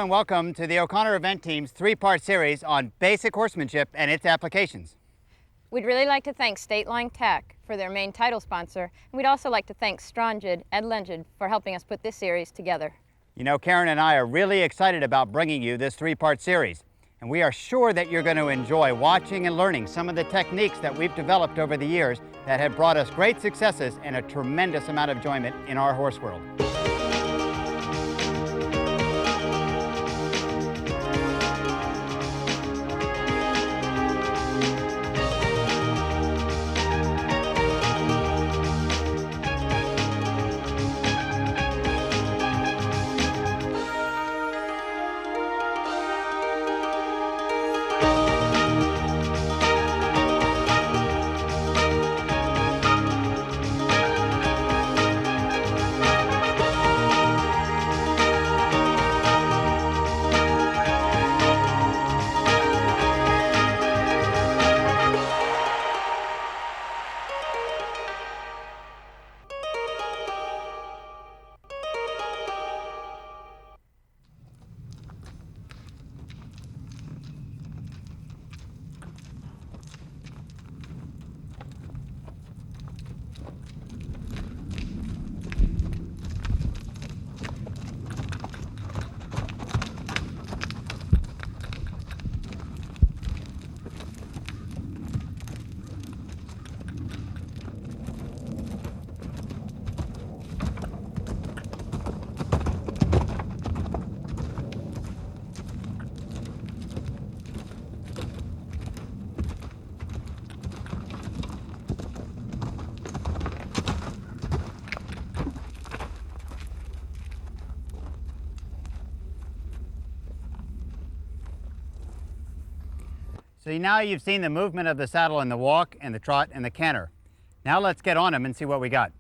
and welcome to the O'Connor Event Team's three-part series on basic horsemanship and its applications. We'd really like to thank State Line Tech for their main title sponsor, and we'd also like to thank Strongid Ed Lengid for helping us put this series together. You know, Karen and I are really excited about bringing you this three-part series, and we are sure that you're going to enjoy watching and learning some of the techniques that we've developed over the years that have brought us great successes and a tremendous amount of enjoyment in our horse world. So now you've seen the movement of the saddle in the walk and the trot and the canter. Now let's get on them and see what we got.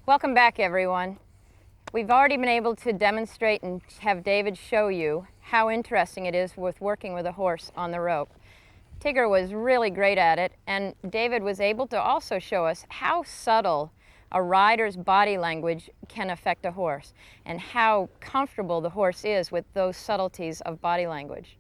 Welcome back, everyone. We've already been able to demonstrate and have David show you how interesting it is with working with a horse on the rope. Tigger was really great at it, and David was able to also show us how subtle a rider's body language can affect a horse and how comfortable the horse is with those subtleties of body language.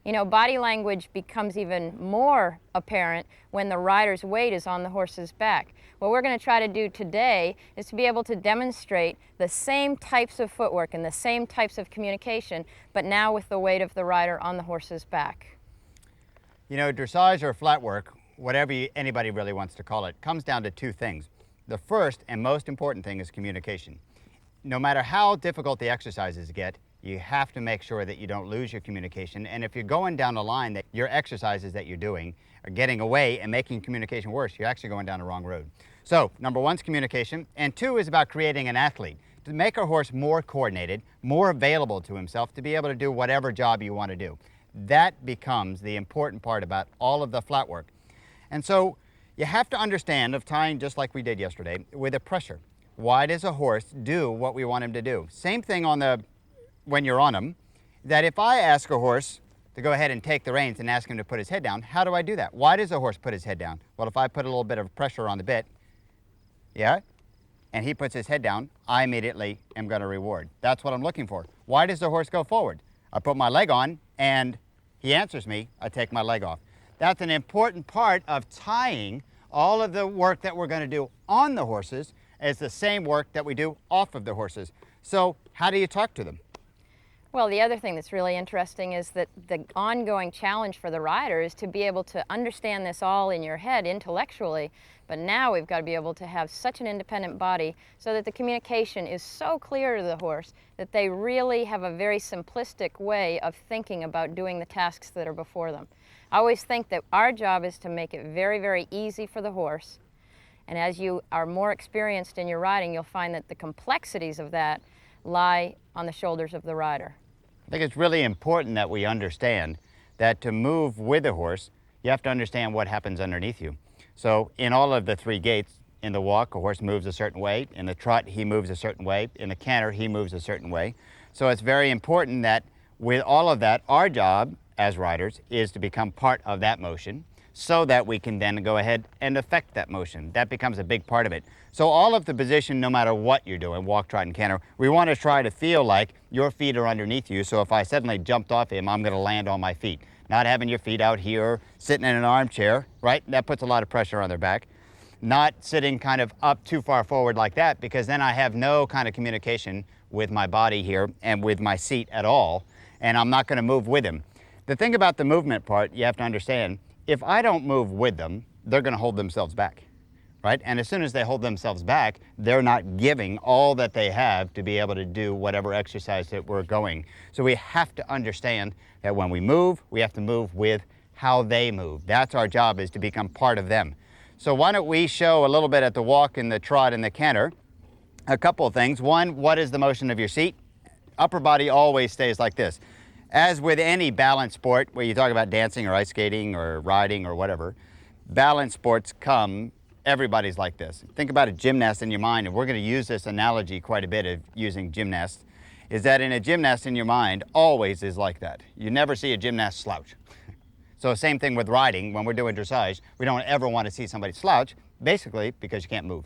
You know, body language becomes even more apparent when the rider's weight is on the horse's back. What we're going to try to do today is to be able to demonstrate the same types of footwork and the same types of communication, but now with the weight of the rider on the horse's back. You know, dressage or flat work, whatever anybody really wants to call it, comes down to two things. The first and most important thing is communication. No matter how difficult the exercises get, you have to make sure that you don't lose your communication. And if you're going down a line that your exercises that you're doing are getting away and making communication worse, you're actually going down the wrong road. So, number one is communication, and two is about creating an athlete. To make a horse more coordinated, more available to himself to be able to do whatever job you want to do. That becomes the important part about all of the flat work. And so you have to understand of tying, just like we did yesterday, with the pressure. Why does a horse do what we want him to do? Same thing when you're on him, that if I ask a horse to go ahead and take the reins and ask him to put his head down, how do I do that? Why does a horse put his head down? Well, if I put a little bit of pressure on the bit, yeah, and he puts his head down, I immediately am going to reward. That's what I'm looking for. Why does the horse go forward? I put my leg on and he answers me, I take my leg off. That's an important part of tying all of the work that we're going to do on the horses as the same work that we do off of the horses. So how do you talk to them? Well, the other thing that's really interesting is that the ongoing challenge for the rider is to be able to understand this all in your head intellectually, but now we've got to be able to have such an independent body so that the communication is so clear to the horse that they really have a very simplistic way of thinking about doing the tasks that are before them. I always think that our job is to make it very, very easy for the horse, and as you are more experienced in your riding, you'll find that the complexities of that lie on the shoulders of the rider. I think it's really important that we understand that to move with a horse, you have to understand what happens underneath you. So in all of the three gaits, in the walk, a horse moves a certain way. In the trot, he moves a certain way. In the canter, he moves a certain way. So it's very important that with all of that, our job as riders is to become part of that motion so that we can then go ahead and affect that motion. That becomes a big part of it. So all of the position, no matter what you're doing, walk, trot, and canter, we want to try to feel like your feet are underneath you. So if I suddenly jumped off him, I'm going to land on my feet. Not having your feet out here, sitting in an armchair, right? That puts a lot of pressure on their back. Not sitting kind of up too far forward like that, because then I have no kind of communication with my body here and with my seat at all, and I'm not going to move with him. The thing about the movement part, you have to understand, if I don't move with them, they're going to hold themselves back, right? And as soon as they hold themselves back, they're not giving all that they have to be able to do whatever exercise that we're going. So we have to understand that when we move, we have to move with how they move. That's our job, is to become part of them. So why don't we show a little bit at the walk and the trot and the canter, a couple of things. One, what is the motion of your seat? Upper body always stays like this. As with any balance sport, where you talk about dancing or ice skating or riding or whatever, balance sports come, everybody's like this. Think about a gymnast in your mind, and we're going to use this analogy quite a bit of using gymnasts, is that in a gymnast in your mind always is like that. You never see a gymnast slouch. So same thing with riding. When we're doing dressage, we don't ever want to see somebody slouch, basically because you can't move.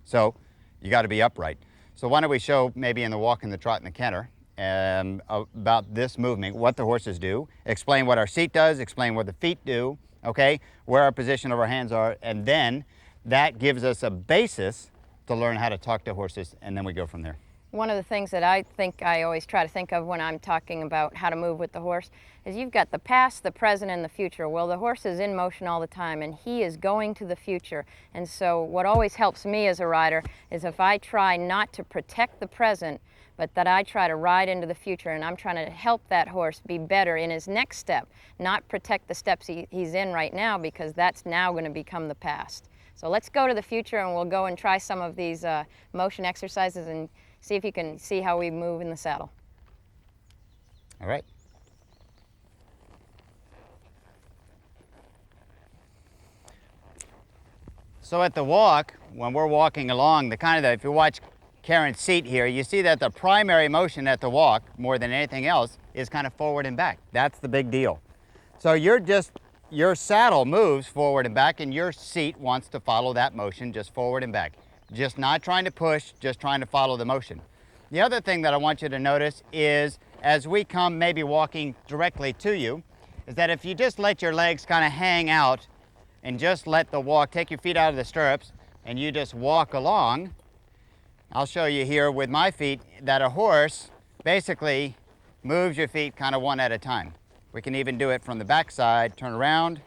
So you got to be upright. So why don't we show maybe in the walk and the trot and the canter about this movement, what the horses do, explain what our seat does, explain what the feet do, okay, where our position of our hands are, and then that gives us a basis to learn how to talk to horses, and then we go from there. One of the things that I think I always try to think of when I'm talking about how to move with the horse is you've got the past, the present, and the future. Well, the horse is in motion all the time, and he is going to the future. And so what always helps me as a rider is if I try not to protect the present, but that I try to ride into the future, and I'm trying to help that horse be better in his next step, not protect the steps he's in right now, because that's now going to become the past. So let's go to the future, and we'll go and try some of these motion exercises and see if you can see how we move in the saddle. All right. So at the walk, when we're walking along, if you watch Karen's seat here, you see that the primary motion at the walk, more than anything else, is kind of forward and back. That's the big deal. So your saddle moves forward and back, and your seat wants to follow that motion, just forward and back. Just not trying to push, just trying to follow the motion. The other thing that I want you to notice is, as we come maybe walking directly to you, is that if you just let your legs kind of hang out and just let the walk, take your feet out of the stirrups, and you just walk along, I'll show you here with my feet that a horse basically moves your feet kind of one at a time. We can even do it from the back side, turn around,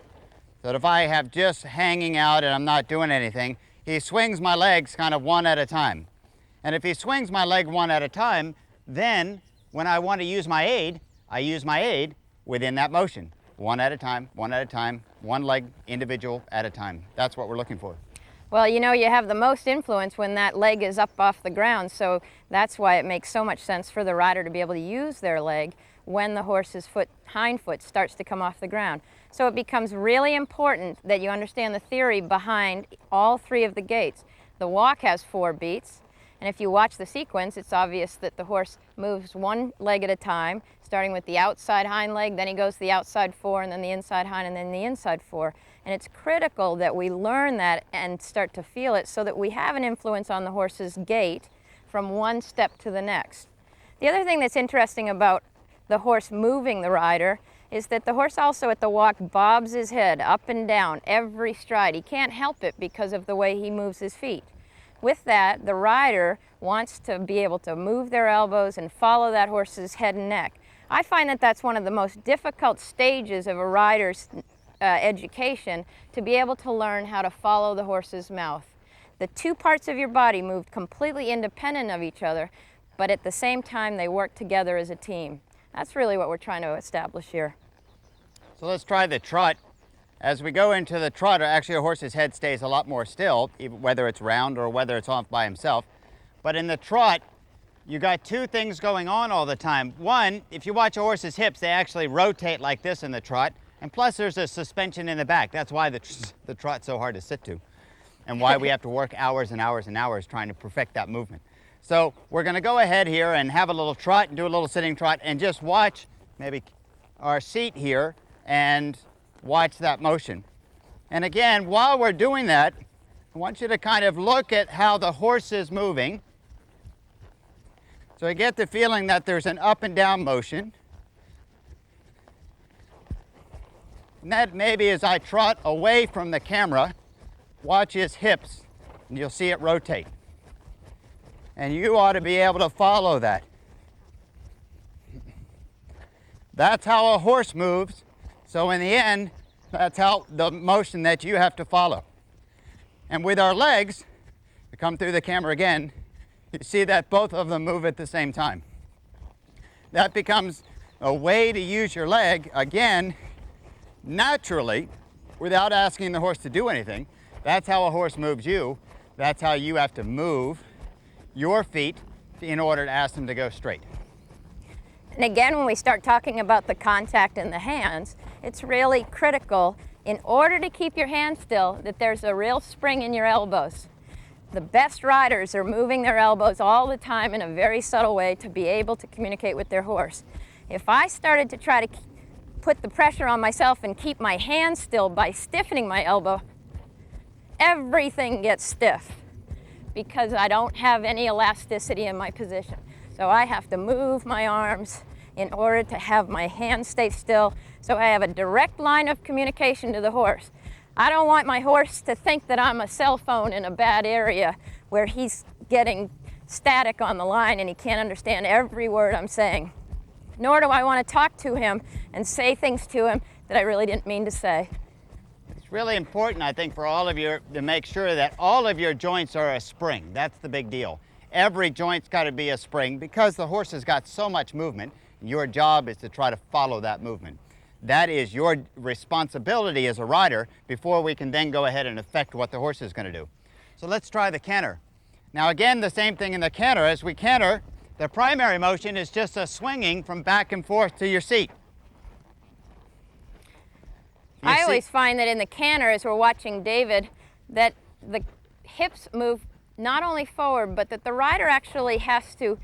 so that if I have just hanging out and I'm not doing anything, he swings my legs kind of one at a time. And if he swings my leg one at a time, then when I want to use my aid, I use my aid within that motion. One at a time, one leg individual at a time. That's what we're looking for. Well, you know, you have the most influence when that leg is up off the ground, so that's why it makes so much sense for the rider to be able to use their leg when the horse's hind foot starts to come off the ground. So it becomes really important that you understand the theory behind all three of the gaits. The walk has 4 beats, and if you watch the sequence, it's obvious that the horse moves one leg at a time, starting with the outside hind leg, then he goes to the outside 4, and then the inside hind, and then the inside 4. And it's critical that we learn that and start to feel it so that we have an influence on the horse's gait from one step to the next. The other thing that's interesting about the horse moving the rider is that the horse also at the walk bobs his head up and down every stride. He can't help it because of the way he moves his feet. With that, the rider wants to be able to move their elbows and follow that horse's head and neck. I find that that's one of the most difficult stages of a rider's education, to be able to learn how to follow the horse's mouth. The 2 parts of your body move completely independent of each other, but at the same time they work together as a team. That's really what we're trying to establish here. So let's try the trot. As we go into the trot, actually a horse's head stays a lot more still, whether it's round or whether it's off by himself. But in the trot, you got 2 things going on all the time. One, if you watch a horse's hips, they actually rotate like this in the trot. And plus there's a suspension in the back. That's why the trot's so hard to sit to, and why we have to work hours and hours and hours trying to perfect that movement. So we're going to go ahead here and have a little trot and do a little sitting trot and just watch, maybe, our seat here and watch that motion. And again, while we're doing that, I want you to kind of look at how the horse is moving. So I get the feeling that there's an up and down motion. And that maybe as I trot away from the camera, watch his hips, and you'll see it rotate. And you ought to be able to follow that. That's how a horse moves. So in the end, that's how the motion that you have to follow. And with our legs, to come through the camera again, you see that both of them move at the same time. That becomes a way to use your leg, again, naturally, without asking the horse to do anything. That's how a horse moves you. That's how you have to move your feet in order to ask them to go straight. And again, when we start talking about the contact in the hands, it's really critical in order to keep your hands still that there's a real spring in your elbows. The best riders are moving their elbows all the time in a very subtle way to be able to communicate with their horse. If I started to try to put the pressure on myself and keep my hands still by stiffening my elbow, everything gets stiff because I don't have any elasticity in my position. So I have to move my arms in order to have my hands stay still so I have a direct line of communication to the horse. I don't want my horse to think that I'm a cell phone in a bad area where he's getting static on the line and he can't understand every word I'm saying. Nor do I want to talk to him and say things to him that I really didn't mean to say. It's really important, I think, for all of you to make sure that all of your joints are a spring. That's the big deal. Every joint's got to be a spring because the horse has got so much movement, and your job is to try to follow that movement. That is your responsibility as a rider before we can then go ahead and affect what the horse is going to do. So let's try the canter. Now again, the same thing in the canter. As we canter, the primary motion is just a swinging from back and forth to your seat. I always find that in the canter, as we're watching David, that the hips move not only forward, but that the rider actually has to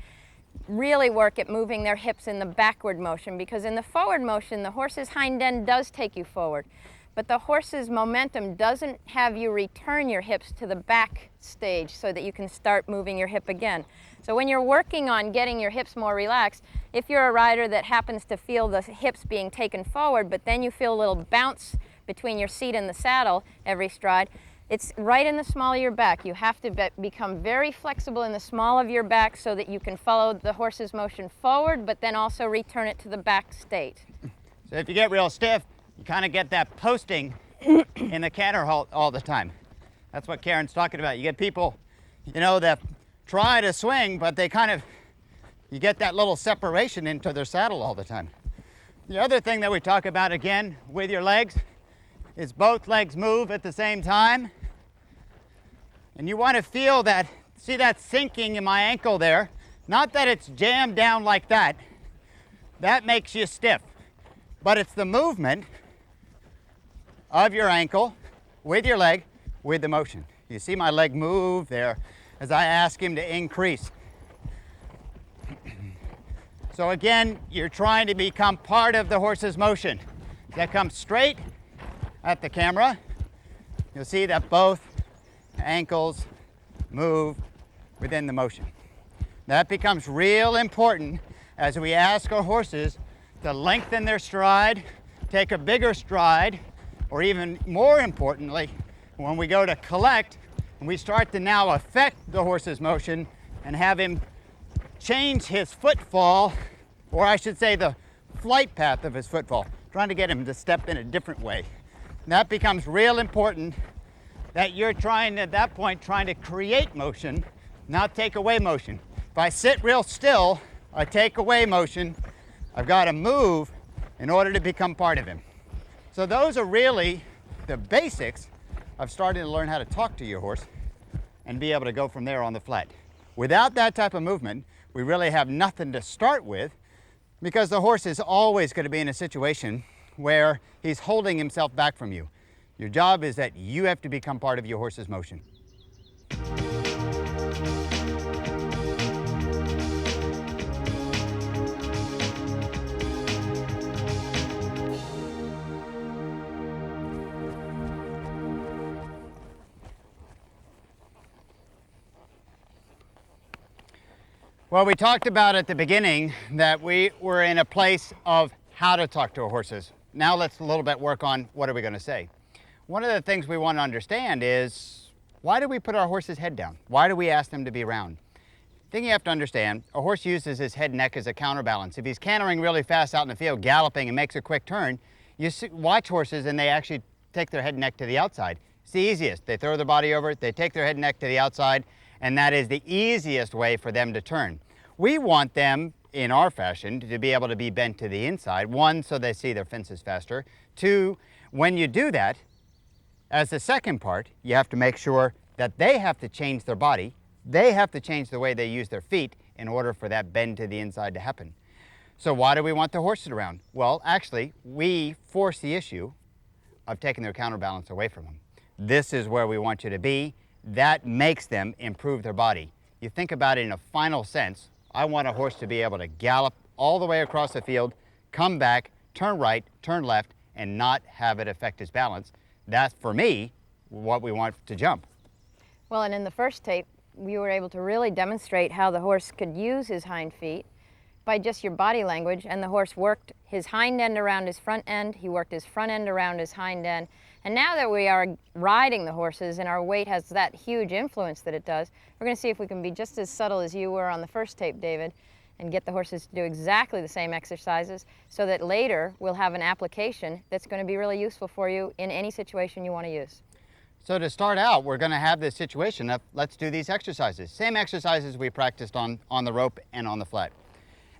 really work at moving their hips in the backward motion, because in the forward motion, the horse's hind end does take you forward, but the horse's momentum doesn't have you return your hips to the back stage so that you can start moving your hip again. So when you're working on getting your hips more relaxed, if you're a rider that happens to feel the hips being taken forward, but then you feel a little bounce between your seat and the saddle every stride, it's right in the small of your back. You have to become very flexible in the small of your back so that you can follow the horse's motion forward, but then also return it to the back state. So if you get real stiff, you kind of get that posting in the canter halt all the time. That's what Karen's talking about. You get people, you know, that try to swing, but they kind of, you get that little separation into their saddle all the time. The other thing that we talk about again with your legs is both legs move at the same time. And you want to feel that, see that sinking in my ankle there? Not that it's jammed down like that. That makes you stiff. But it's the movement of your ankle with your leg with the motion. You see my leg move there as I ask him to increase. So again, you're trying to become part of the horse's motion. That comes straight at the camera. You'll see that both ankles move within the motion. That becomes real important as we ask our horses to lengthen their stride, take a bigger stride, or even more importantly, when we go to collect, we start to now affect the horse's motion and have him change his footfall, or I should say the flight path of his footfall, trying to get him to step in a different way. And that becomes real important, that you're trying at that point trying to create motion, not take away motion. If I sit real still, I take away motion. I've got to move in order to become part of him. So those are really the basics of starting to learn how to talk to your horse and be able to go from there on the flat. Without that type of movement, we really have nothing to start with, because the horse is always going to be in a situation where he's holding himself back from you. Your job is that you have to become part of your horse's motion. Well, we talked about at the beginning that we were in a place of how to talk to our horses. Now let's a little bit work on what are we going to say. One of the things we want to understand is, why do we put our horse's head down? Why do we ask them to be round? The thing you have to understand, a horse uses his head and neck as a counterbalance. If he's cantering really fast out in the field, galloping and makes a quick turn, you watch horses and they actually take their head and neck to the outside. It's the easiest. They throw their body over, they take their head and neck to the outside, and that is the easiest way for them to turn. We want them, in our fashion, to be able to be bent to the inside. One, so they see their fences faster. Two, when you do that, as the second part, you have to make sure that they have to change their body. They have to change the way they use their feet in order for that bend to the inside to happen. So why do we want the horses around? Well, actually, we force the issue of taking their counterbalance away from them. This is where we want you to be. That makes them improve their body. You think about it in a final sense. I want a horse to be able to gallop all the way across the field, come back, turn right, turn left, and not have it affect his balance. That's, for me, what we want to jump. Well, and in the first tape, we were able to really demonstrate how the horse could use his hind feet by just your body language, and the horse worked his hind end around his front end, he worked his front end around his hind end, and now that we are riding the horses and our weight has that huge influence that it does, we're going to see if we can be just as subtle as you were on the first tape, David, and get the horses to do exactly the same exercises so that later we'll have an application that's going to be really useful for you in any situation you want to use. So to start out, we're going to have this situation of, let's do these exercises. Same exercises we practiced on the rope and on the flat.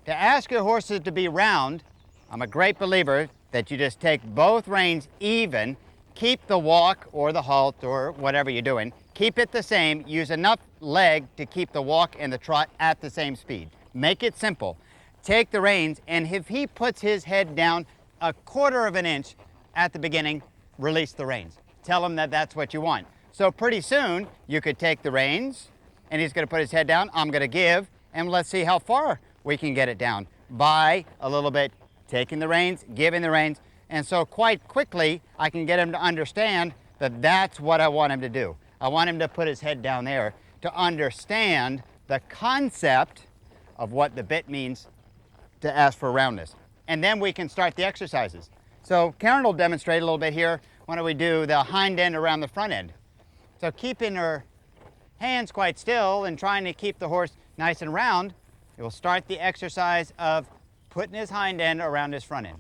To ask your horses to be round, I'm a great believer that you just take both reins even, keep the walk or the halt or whatever you're doing, keep it the same, use enough leg to keep the walk and the trot at the same speed. Make it simple. Take the reins, and if he puts his head down a quarter of an inch at the beginning, release the reins. Tell him that that's what you want. So pretty soon, you could take the reins, and he's going to put his head down. I'm going to give, and let's see how far we can get it down by a little bit taking the reins, giving the reins, and so quite quickly, I can get him to understand that that's what I want him to do. I want him to put his head down there to understand the concept of what the bit means to ask for roundness. And then we can start the exercises. So Karen will demonstrate a little bit here. Why don't we do the hind end around the front end? So keeping her hands quite still and trying to keep the horse nice and round, it will start the exercise of putting his hind end around his front end.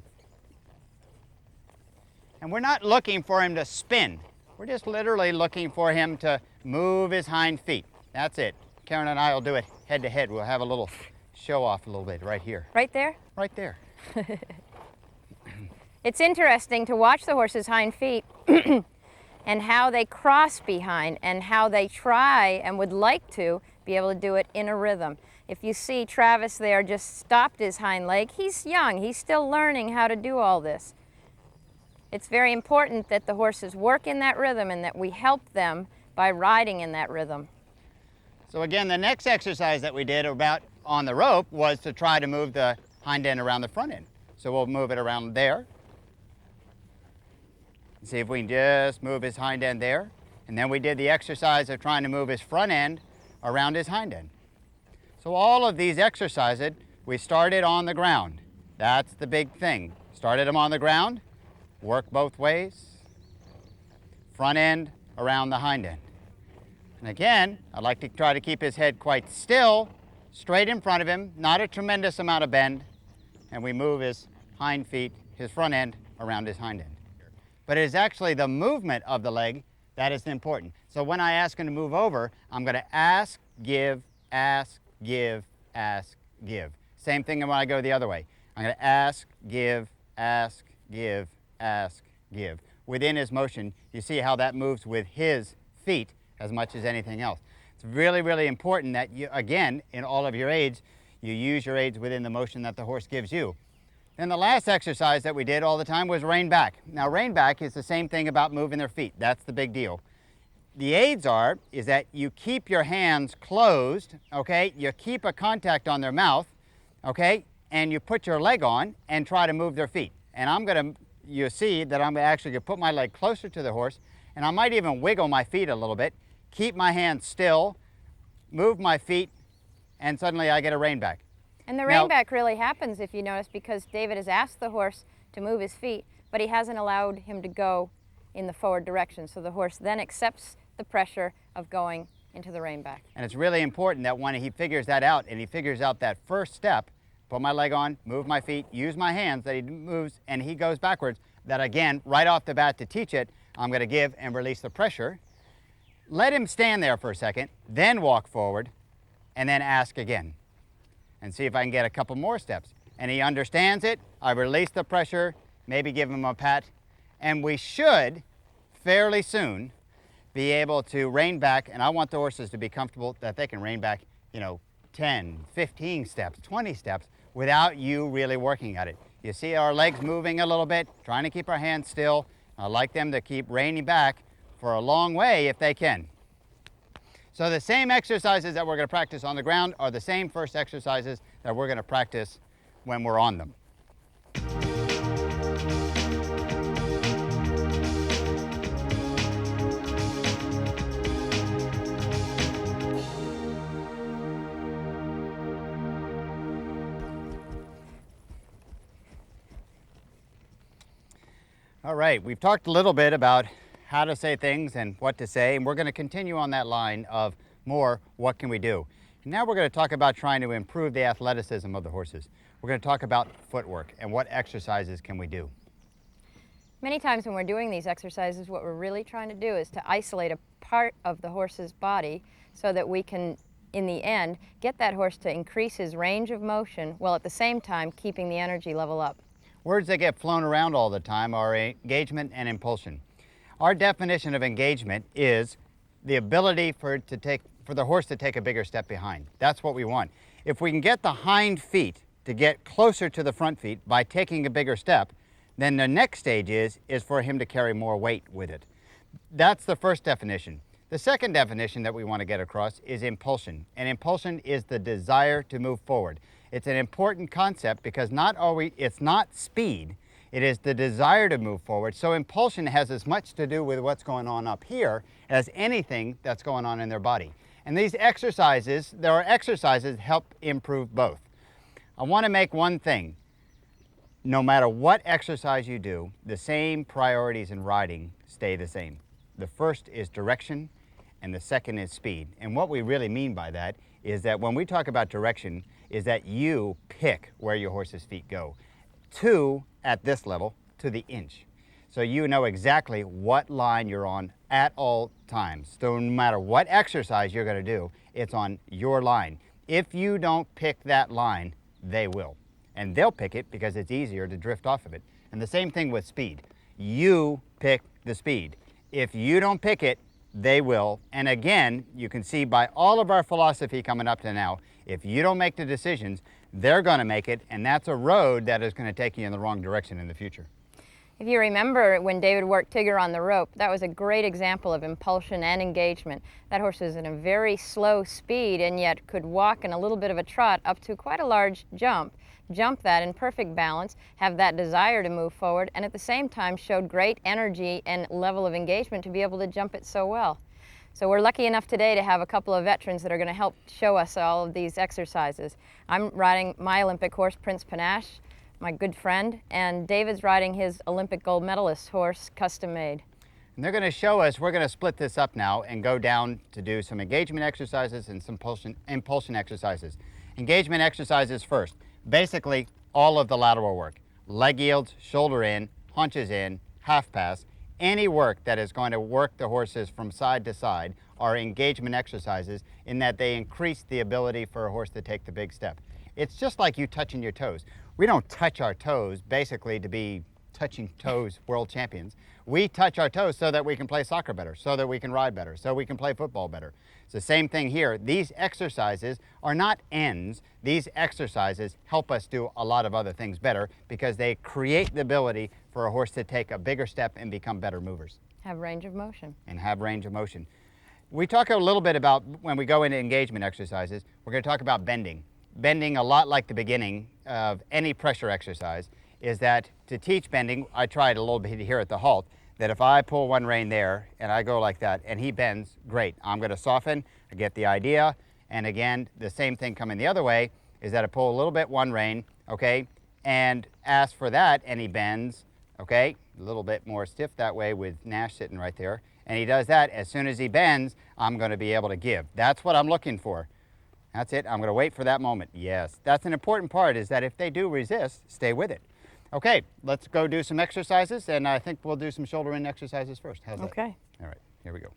And we're not looking for him to spin. We're just literally looking for him to move his hind feet. That's it. Karen and I will do it head to head. We'll have a little show off a little bit right here. Right there? Right there. It's interesting to watch the horse's hind feet and how they cross behind and how they try and would like to be able to do it in a rhythm. If you see Travis there just stopped his hind leg, he's young, he's still learning how to do all this. It's very important that the horses work in that rhythm and that we help them by riding in that rhythm. So again, the next exercise that we did about on the rope was to try to move the hind end around the front end. So we'll move it around there. See if we can just move his hind end there. And then we did the exercise of trying to move his front end around his hind end. So all of these exercises, we started on the ground. That's the big thing. Started them on the ground, work both ways, front end around the hind end. And again, I'd like to try to keep his head quite still, straight in front of him, not a tremendous amount of bend, and we move his hind feet, his front end, around his hind end. But it is actually the movement of the leg that is important. So when I ask him to move over, I'm going to ask, give, give. Same thing when I go the other way. I'm going to ask, give, give. Within his motion, you see how that moves with his feet as much as anything else. It's really, really important that you, again, in all of your aids, you use your aids within the motion that the horse gives you. Then the last exercise that we did all the time was rein back. Now rein back is the same thing about moving their feet. That's the big deal. The aids is that you keep your hands closed, okay? You keep a contact on their mouth, okay? And you put your leg on and try to move their feet. And you see that I'm actually going to put my leg closer to the horse, and I might even wiggle my feet a little bit, keep my hands still, move my feet and suddenly I get a rein back. And the Now- rein back really happens, if you notice, because David has asked the horse to move his feet, but he hasn't allowed him to go in the forward direction. So the horse then accepts the pressure of going into the rein back. And it's really important that when he figures that out and he figures out that first step, put my leg on, move my feet, use my hands, that he moves and he goes backwards, that again, right off the bat to teach it, I'm going to give and release the pressure. Let him stand there for a second, then walk forward, and then ask again. And see if I can get a couple more steps. And he understands it, I release the pressure, maybe give him a pat, and we should, fairly soon, be able to rein back, and I want the horses to be comfortable that they can rein back, 10, 15 steps, 20 steps, without you really working at it. You see our legs moving a little bit, trying to keep our hands still. I like them to keep reining back for a long way if they can. So the same exercises that we're going to practice on the ground are the same first exercises that we're going to practice when we're on them. All right, we've talked a little bit about how to say things and what to say, and we're going to continue on that line of more, what can we do? And now we're going to talk about trying to improve the athleticism of the horses. We're going to talk about footwork and what exercises can we do. Many times when we're doing these exercises, what we're really trying to do is to isolate a part of the horse's body so that we can, in the end, get that horse to increase his range of motion while at the same time keeping the energy level up. Words that get flown around all the time are engagement and impulsion. Our definition of engagement is the ability for the horse to take a bigger step behind. That's what we want. If we can get the hind feet to get closer to the front feet by taking a bigger step, then the next stage is for him to carry more weight with it. That's the first definition. The second definition that we want to get across is impulsion. And impulsion is the desire to move forward. It's an important concept because it's not speed, it is the desire to move forward. So impulsion has as much to do with what's going on up here as anything that's going on in their body. And these exercises, there are exercises that help improve both. I want to make one thing. No matter what exercise you do, the same priorities in riding stay the same. The first is direction and the second is speed. And what we really mean by that is that when we talk about direction, is that you pick where your horse's feet go. At this level, to the inch. So you know exactly what line you're on at all times. So no matter what exercise you're going to do, it's on your line. If you don't pick that line, they will. And they'll pick it because it's easier to drift off of it. And the same thing with speed. You pick the speed. If you don't pick it, they will. And again, you can see by all of our philosophy coming up to now, if you don't make the decisions, they're going to make it, and that's a road that is going to take you in the wrong direction in the future. If you remember when David worked Tigger on the rope, that was a great example of impulsion and engagement. That horse was in a very slow speed and yet could walk in a little bit of a trot up to quite a large jump that in perfect balance, have that desire to move forward, and at the same time showed great energy and level of engagement to be able to jump it so well. So we're lucky enough today to have a couple of veterans that are going to help show us all of these exercises. I'm riding my Olympic horse, Prince Panache, my good friend, and David's riding his Olympic gold medalist horse, custom made. And they're going to show us, we're going to split this up now and go down to do some engagement exercises and some impulsion exercises. Engagement exercises first. Basically, all of the lateral work. Leg yields, shoulder in, haunches in, half pass. Any work that is going to work the horses from side to side are engagement exercises in that they increase the ability for a horse to take the big step. It's just like you touching your toes. We don't touch our toes basically to be touching toes world champions. We touch our toes so that we can play soccer better, so that we can ride better, so we can play football better. It's the same thing here. These exercises are not ends. These exercises help us do a lot of other things better because they create the ability for a horse to take a bigger step and become better movers. Have range of motion. And have range of motion. We talk a little bit about, when we go into engagement exercises, we're going to talk about bending. Bending, a lot like the beginning of any pressure exercise, is that to teach bending, I tried a little bit here at the halt, that if I pull one rein there and I go like that and he bends, great. I'm going to soften, I get the idea, And again, the same thing coming the other way is that I pull a little bit one rein, okay, and ask for that, and he bends, okay, a little bit more stiff that way with Nash sitting right there. And he does that. As soon as he bends, I'm going to be able to give. That's what I'm looking for. That's it. I'm going to wait for that moment. Yes, that's an important part, is that if they do resist, stay with it. Okay, let's go do some exercises, and I think we'll do some shoulder in exercises first. How's that? Okay. All right, here we go.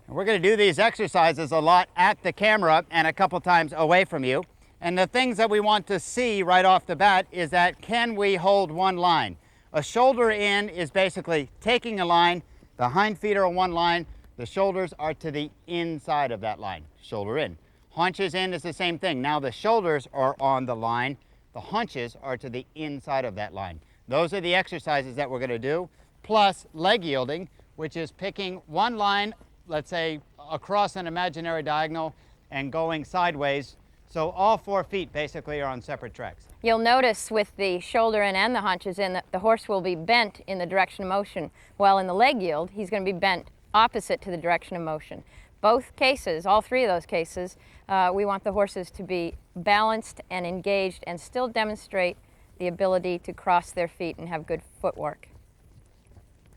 And we're going to do these exercises a lot at the camera and a couple times away from you. And the things that we want to see right off the bat is that, can we hold one line? A shoulder in is basically taking a line, the hind feet are on one line, the shoulders are to the inside of that line. Shoulder in. Haunches in is the same thing. Now the shoulders are on the line, the haunches are to the inside of that line. Those are the exercises that we're going to do, plus leg yielding, which is picking one line, let's say across an imaginary diagonal, and going sideways. So all 4 feet basically are on separate tracks. You'll notice with the shoulder in and the haunches in that the horse will be bent in the direction of motion, while in the leg yield, he's going to be bent opposite to the direction of motion. Both cases, all 3 of those cases, we want the horses to be balanced and engaged and still demonstrate the ability to cross their feet and have good footwork.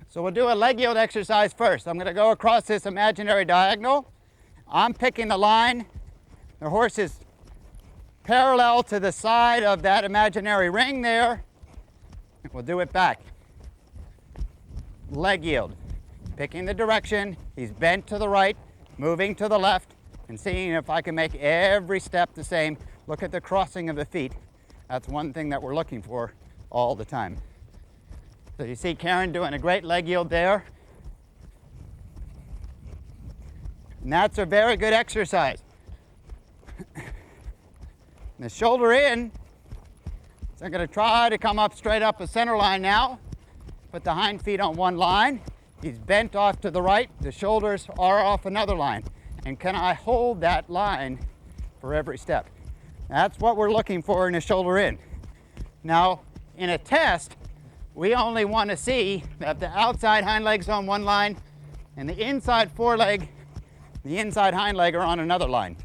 So we'll do a leg yield exercise first. I'm going to go across this imaginary diagonal. I'm picking the line. The horse is parallel to the side of that imaginary ring there. We'll do it back. Leg yield. Picking the direction. He's bent to the right, moving to the left, and seeing if I can make every step the same. Look at the crossing of the feet. That's one thing that we're looking for all the time. So you see Karen doing a great leg yield there. And that's a very good exercise. The shoulder in. So I'm going to try to come up straight up a center line now. Put the hind feet on one line. He's bent off to the right. The shoulders are off another line. And can I hold that line for every step? That's what we're looking for in a shoulder in. Now, in a test, we only want to see that the outside hind leg's on one line and the inside foreleg, the inside hind leg are on another line.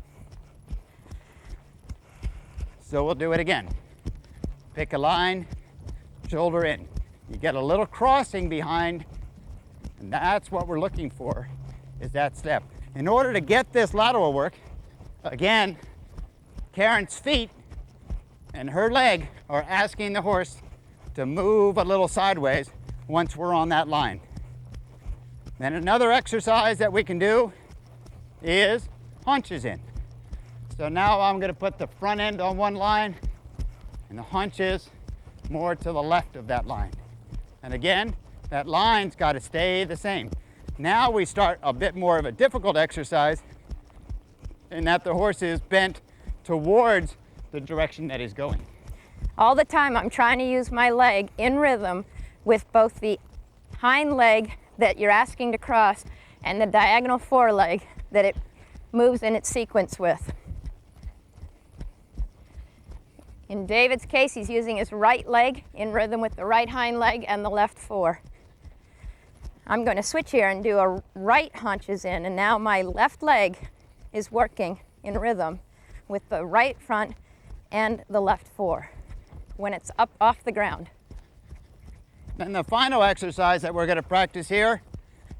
So we'll do it again. Pick a line, shoulder in. You get a little crossing behind, and that's what we're looking for, is that step. In order to get this lateral work, again, Karen's feet and her leg are asking the horse to move a little sideways once we're on that line. Then another exercise that we can do is haunches in. So now I'm going to put the front end on one line and the haunches more to the left of that line. And again, that line's got to stay the same. Now we start a bit more of a difficult exercise in that the horse is bent towards the direction that he's going. All the time I'm trying to use my leg in rhythm with both the hind leg that you're asking to cross and the diagonal foreleg that it moves in its sequence with. In David's case, he's using his right leg in rhythm with the right hind leg and the left fore. I'm going to switch here and do a right haunches in, and now my left leg is working in rhythm with the right front and the left fore when it's up off the ground. And the final exercise that we're going to practice here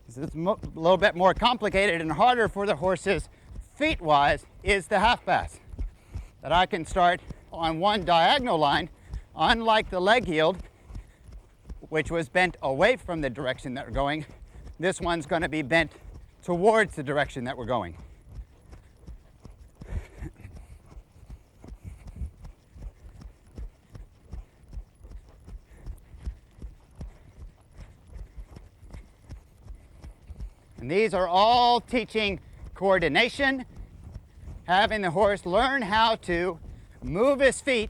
is a little bit more complicated and harder for the horses feet-wise, is the half pass. That I can start on one diagonal line, unlike the leg yield, which was bent away from the direction that we're going. This one's going to be bent towards the direction that we're going. And these are all teaching coordination, having the horse learn how to move his feet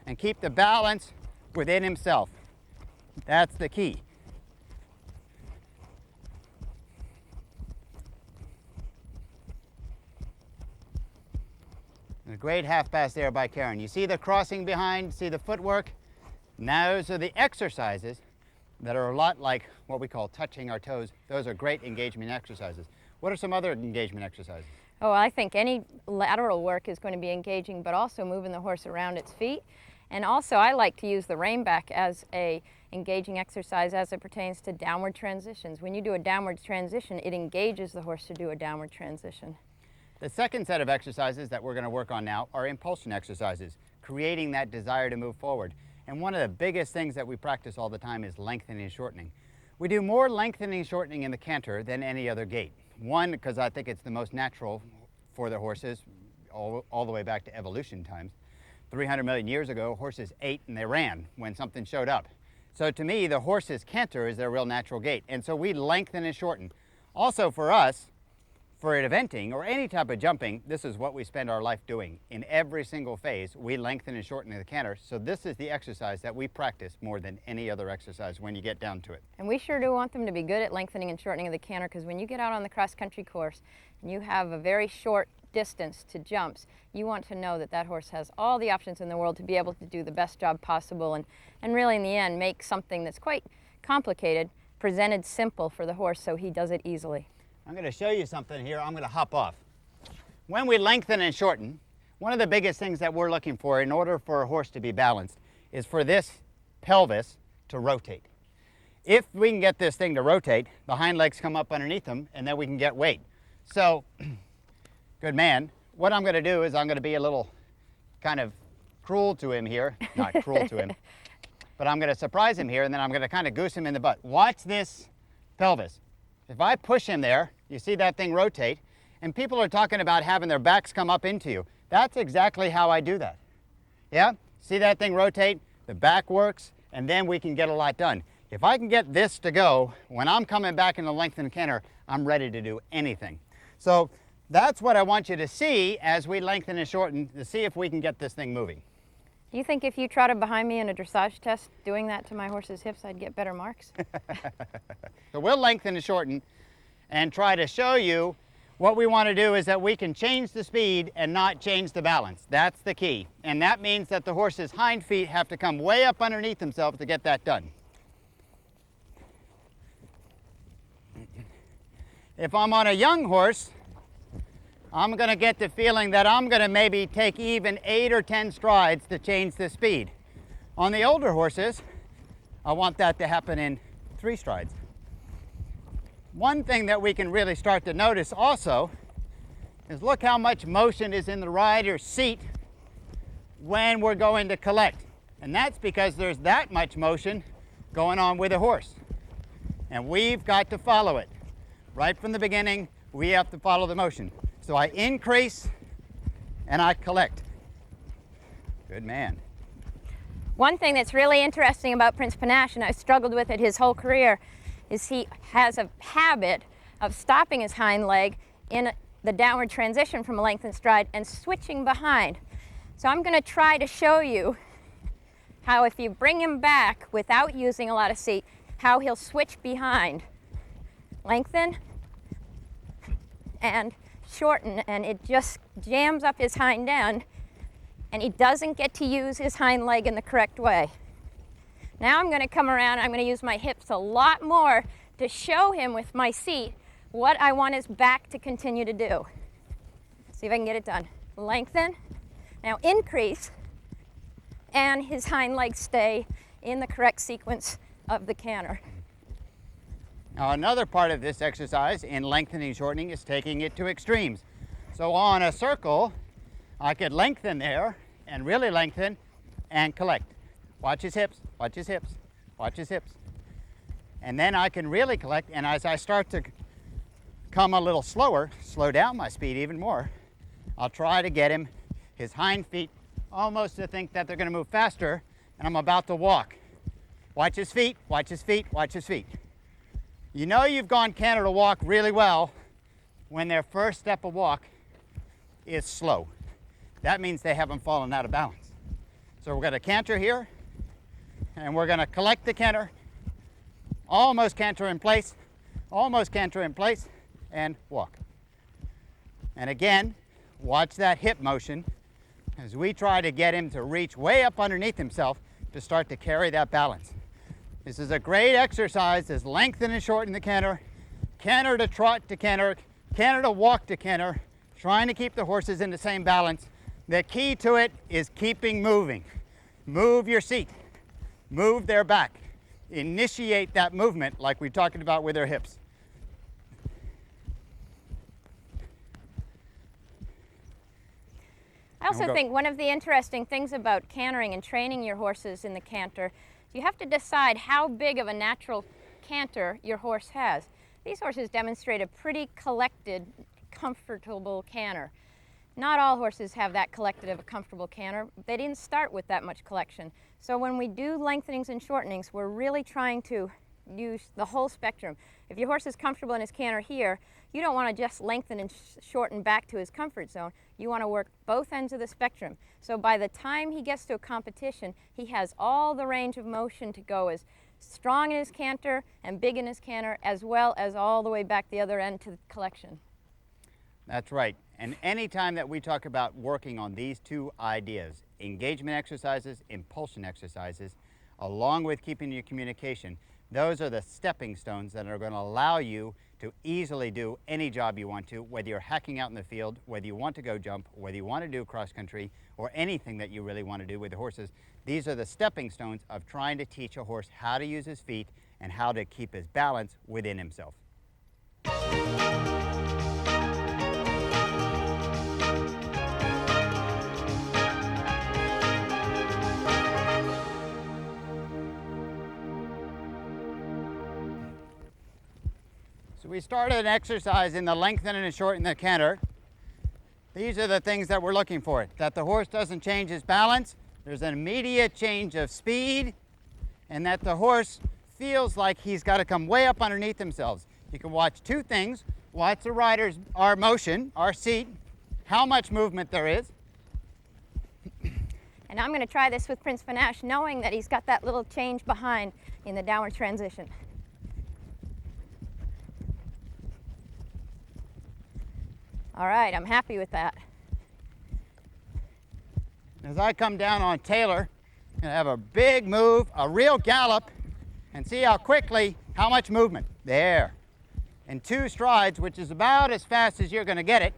and keep the balance within himself. That's the key. A great half pass there by Karen. You see the crossing behind, see the footwork? Now those are the exercises that are a lot like what we call touching our toes. Those are great engagement exercises. What are some other engagement exercises? Oh, I think any lateral work is going to be engaging, but also moving the horse around its feet. And also I like to use the rein back as a engaging exercise as it pertains to downward transitions. When you do a downward transition, it engages the horse to do a downward transition. The second set of exercises that we're going to work on now are impulsion exercises, creating that desire to move forward. And one of the biggest things that we practice all the time is lengthening and shortening. We do more lengthening and shortening in the canter than any other gait. One, because I think it's the most natural for the horses, all the way back to evolution times. 300 million years ago, horses ate and they ran when something showed up. So to me, the horse's canter is their real natural gait. And so we lengthen and shorten. Also for us, for eventing or any type of jumping, this is what we spend our life doing. In every single phase, we lengthen and shorten the canter. So this is the exercise that we practice more than any other exercise when you get down to it. And we sure do want them to be good at lengthening and shortening of the canter, because when you get out on the cross-country course and you have a very short distance to jumps, you want to know that that horse has all the options in the world to be able to do the best job possible and really in the end make something that's quite complicated presented simple for the horse so he does it easily. I'm going to show you something here. I'm going to hop off. When we lengthen and shorten, one of the biggest things that we're looking for in order for a horse to be balanced is for this pelvis to rotate. If we can get this thing to rotate, the hind legs come up underneath them and then we can get weight. So, good man, what I'm going to do is I'm going to be a little kind of cruel to him here. Not cruel to him, but I'm going to surprise him here and then I'm going to kind of goose him in the butt. Watch this pelvis. If I push him there, you see that thing rotate, and people are talking about having their backs come up into you. That's exactly how I do that. Yeah? See that thing rotate? The back works, and then we can get a lot done. If I can get this to go, when I'm coming back in the lengthened canter, I'm ready to do anything. So that's what I want you to see as we lengthen and shorten, to see if we can get this thing moving. Do you think if you trotted behind me in a dressage test doing that to my horse's hips, I'd get better marks? So we'll lengthen and shorten and try to show you what we want to do is that we can change the speed and not change the balance. That's the key. And that means that the horse's hind feet have to come way up underneath themselves to get that done. If I'm on a young horse, I'm going to get the feeling that I'm going to maybe take even 8 or 10 strides to change the speed. On the older horses, I want that to happen in 3 strides. One thing that we can really start to notice also is look how much motion is in the rider's seat when we're going to collect. And that's because there's that much motion going on with the horse. And we've got to follow it. Right from the beginning, we have to follow the motion. So I increase and I collect. Good man. One thing that's really interesting about Prince Panache, and I've struggled with it his whole career, is he has a habit of stopping his hind leg in the downward transition from a lengthened stride and switching behind. So I'm going to try to show you how if you bring him back without using a lot of seat, how he'll switch behind. Lengthen and shorten, and it just jams up his hind end, and he doesn't get to use his hind leg in the correct way. Now I'm going to come around, I'm going to use my hips a lot more to show him with my seat what I want his back to continue to do. See if I can get it done. Lengthen, now increase, and his hind legs stay in the correct sequence of the canter. Now another part of this exercise in lengthening and shortening is taking it to extremes. So on a circle, I could lengthen there and really lengthen and collect. Watch his hips, watch his hips, watch his hips. And then I can really collect, and as I start to come a little slower, slow down my speed even more, I'll try to get him, his hind feet, almost to think that they're going to move faster, and I'm about to walk. Watch his feet, watch his feet, watch his feet. You know you've gone canter to walk really well when their first step of walk is slow. That means they haven't fallen out of balance. So we're going to canter here, and we're going to collect the canter, almost canter in place, and walk. And again, watch that hip motion as we try to get him to reach way up underneath himself to start to carry that balance. This is a great exercise. This lengthen and shorten the canter, canter to trot to canter, canter to walk to canter, trying to keep the horses in the same balance. The key to it is keeping moving. Move your seat, move their back. Initiate that movement like we talked about with their hips. I also think one of the interesting things about cantering and training your horses in the canter, you have to decide how big of a natural canter your horse has. These horses demonstrate a pretty collected, comfortable canter. Not all horses have that collected of a comfortable canter. They didn't start with that much collection. So when we do lengthenings and shortenings, we're really trying to use the whole spectrum. If your horse is comfortable in his canter here, you don't want to just lengthen and shorten back to his comfort zone. You want to work both ends of the spectrum. So by the time he gets to a competition, he has all the range of motion to go as strong in his canter and big in his canter, as well as all the way back the other end to the collection. That's right. And anytime that we talk about working on these two ideas, engagement exercises, impulsion exercises, along with keeping your communication, those are the stepping stones that are going to allow you to easily do any job you want to, whether you're hacking out in the field, whether you want to go jump, whether you want to do cross country, or anything that you really want to do with the horses. These are the stepping stones of trying to teach a horse how to use his feet and how to keep his balance within himself. So we started an exercise in the lengthen and shorten the canter. These are the things that we're looking for, that the horse doesn't change his balance, there's an immediate change of speed, and that the horse feels like he's got to come way up underneath themselves. You can watch two things. Watch the rider's, our motion, our seat, how much movement there is. And I'm going to try this with Prince Panache, knowing that he's got that little change behind in the downward transition. All right, I'm happy with that. As I come down on Taylor, I'm going to have a big move, a real gallop, and see how quickly, how much movement. There. In 2 strides, which is about as fast as you're going to get it,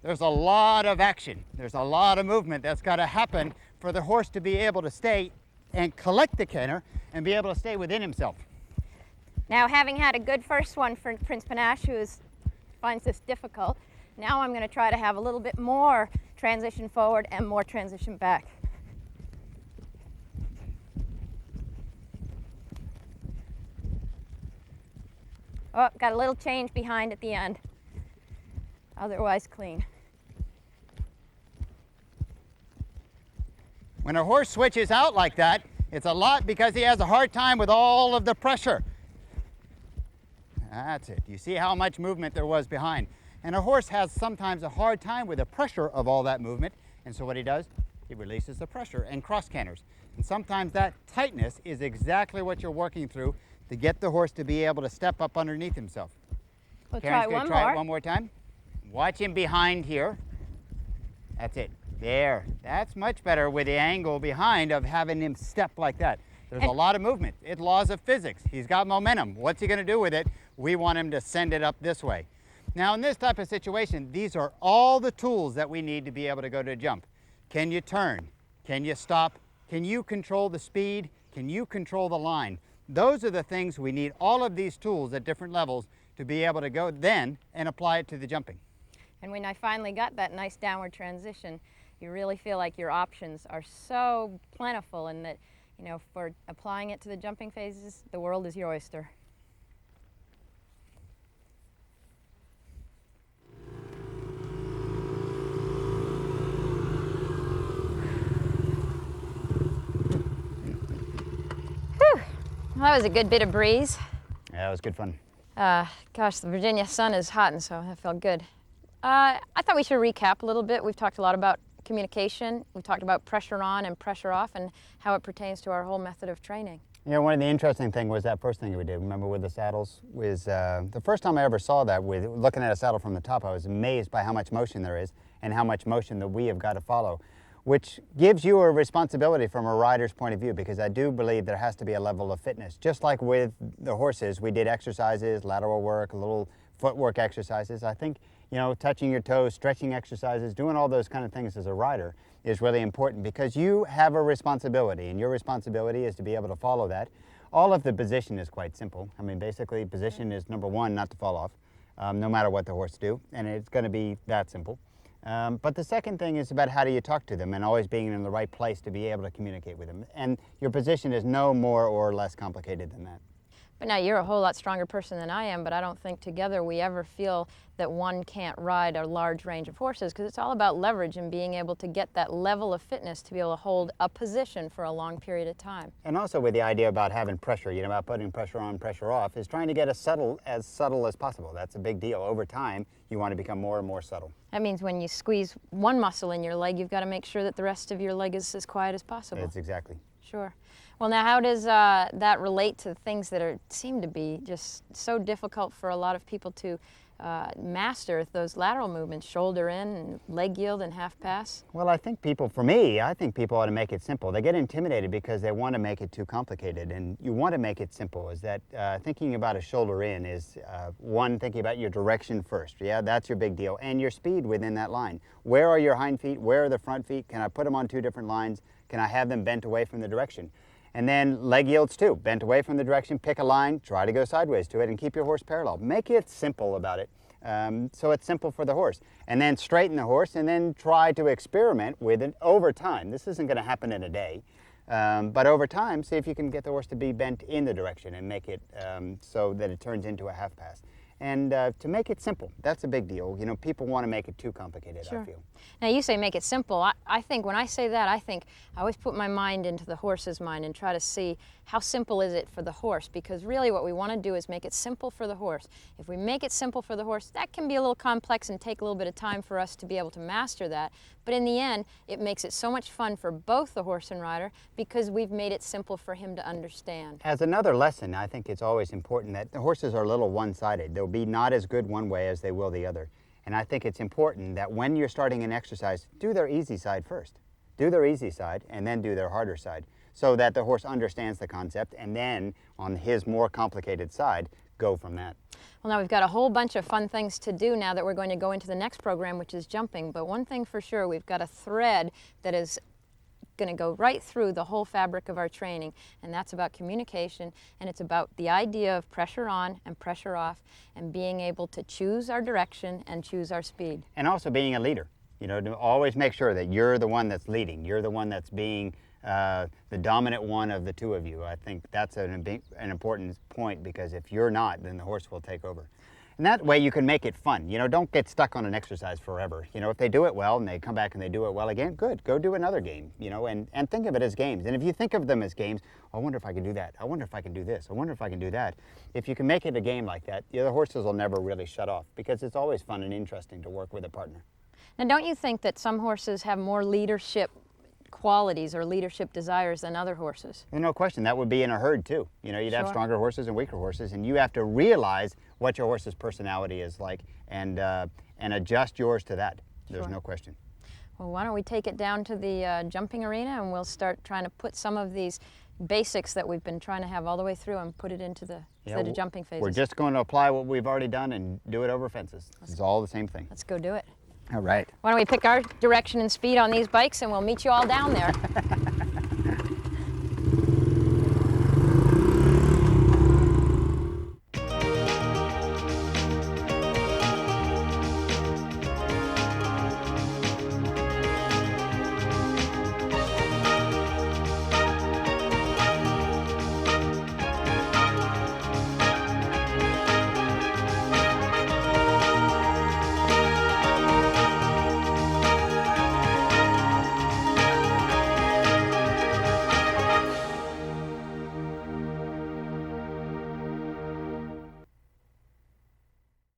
there's a lot of action. There's a lot of movement that's got to happen for the horse to be able to stay and collect the canter and be able to stay within himself. Now, having had a good first one for Prince Panache, who finds this difficult, now I'm going to try to have a little bit more transition forward and more transition back. Oh, got a little change behind at the end. Otherwise clean. When a horse switches out like that, it's a lot because he has a hard time with all of the pressure. That's it. You see how much movement there was behind. And a horse has sometimes a hard time with the pressure of all that movement. And so what he does, he releases the pressure and cross canters. And sometimes that tightness is exactly what you're working through to get the horse to be able to step up underneath himself. We'll Karen's try gonna one try more. it one more time. Watch him behind here. That's it. There. That's much better with the angle behind of having him step like that. There's a lot of movement. It's laws of physics. He's got momentum. What's he going to do with it? We want him to send it up this way. Now, in this type of situation, these are all the tools that we need to be able to go to jump. Can you turn? Can you stop? Can you control the speed? Can you control the line? Those are the things we need, all of these tools at different levels to be able to go then and apply it to the jumping. And when I finally got that nice downward transition, you really feel like your options are so plentiful, and that, you know, for applying it to the jumping phases, the world is your oyster. Whew. Well, that was a good bit of breeze. Yeah, it was good fun. Gosh, the Virginia sun is hot, and so that felt good. I thought we should recap a little bit. We've talked a lot about communication. We've talked about pressure on and pressure off and how it pertains to our whole method of training. Yeah, one of the interesting things was that first thing we did, remember with the saddles, was the first time I ever saw that, with looking at a saddle from the top, I was amazed by how much motion there is and how much motion that we have got to follow. which gives you a responsibility from a rider's point of view, because I do believe there has to be a level of fitness. Just like with the horses, we did exercises, lateral work, little footwork exercises. I think, you know, touching your toes, stretching exercises, doing all those kind of things as a rider is really important, because you have a responsibility, and your responsibility is to be able to follow that. All of the position is quite simple. I mean, basically, position is number one, not to fall off, no matter what the horse do, and it's going to be that simple. But the second thing is about how do you talk to them, and always being in the right place to be able to communicate with them. And your position is no more or less complicated than that. But now you're a whole lot stronger person than I am, but I don't think together we ever feel that one can't ride a large range of horses, because it's all about leverage and being able to get that level of fitness to be able to hold a position for a long period of time. And also with the idea about having pressure, you know, about putting pressure on, pressure off, is trying to get as subtle as possible. That's a big deal. Over time, you want to become more and more subtle. That means when you squeeze one muscle in your leg, you've got to make sure that the rest of your leg is as quiet as possible. That's exactly. Sure. Well, now how does that relate to things that seem to be just so difficult for a lot of people to master, those lateral movements, shoulder in, and leg yield, and half pass? Well, I think people ought to make it simple. They get intimidated because they want to make it too complicated, and you want to make it simple. Is that thinking about a shoulder in is one, thinking about your direction first. Yeah, that's your big deal, and your speed within that line. Where are your hind feet? Where are the front feet? Can I put them on two different lines? Can I have them bent away from the direction? And then leg yields too, bent away from the direction, pick a line, try to go sideways to it, and keep your horse parallel. Make it simple about it, so it's simple for the horse. And then straighten the horse, and then try to experiment with it over time. This isn't going to happen in a day, but over time, see if you can get the horse to be bent in the direction and make it so that it turns into a half pass. And to make it simple, that's a big deal. You know, people want to make it too complicated, Sure. I feel. Now you say make it simple. I think when I say that, I always put my mind into the horse's mind and try to see how simple is it for the horse, because really what we want to do is make it simple for the horse. If we make it simple for the horse, that can be a little complex and take a little bit of time for us to be able to master that. But in the end, it makes it so much fun for both the horse and rider because we've made it simple for him to understand. As another lesson, I think it's always important that the horses are a little one-sided. They'll be not as good one way as they will the other. And I think it's important that when you're starting an exercise, do their easy side first. Do their easy side and then do their harder side, so that the horse understands the concept, and then on his more complicated side, go from that. Well, now we've got a whole bunch of fun things to do now that we're going to go into the next program, which is jumping. But one thing for sure, we've got a thread that is going to go right through the whole fabric of our training, and that's about communication, and it's about the idea of pressure on and pressure off, and being able to choose our direction and choose our speed. And also being a leader. You know, to always make sure that you're the one that's leading. You're the one that's being the dominant one of the two of you. I think that's an important point, because if you're not, then the horse will take over. And that way you can make it fun. You know, don't get stuck on an exercise forever. You know, if they do it well and they come back and they do it well again, good. Go do another game, you know, and think of it as games. And if you think of them as games, I wonder if I can do that. I wonder if I can do this. I wonder if I can do that. If you can make it a game like that, the other horses will never really shut off, because it's always fun and interesting to work with a partner. Now, don't you think that some horses have more leadership qualities or leadership desires than other horses? No question. That would be in a herd too. You know, you'd have Sure. stronger horses and weaker horses, and you have to realize what your horse's personality is like, and adjust yours to that. There's Sure. no question. Well, why don't we take it down to the jumping arena, and we'll start trying to put some of these basics that we've been trying to have all the way through and put it into the jumping phases. We're just going to apply what we've already done and do it over fences. It's all the same thing. Let's go do it. All right. Why don't we pick our direction and speed on these bikes, and we'll meet you all down there.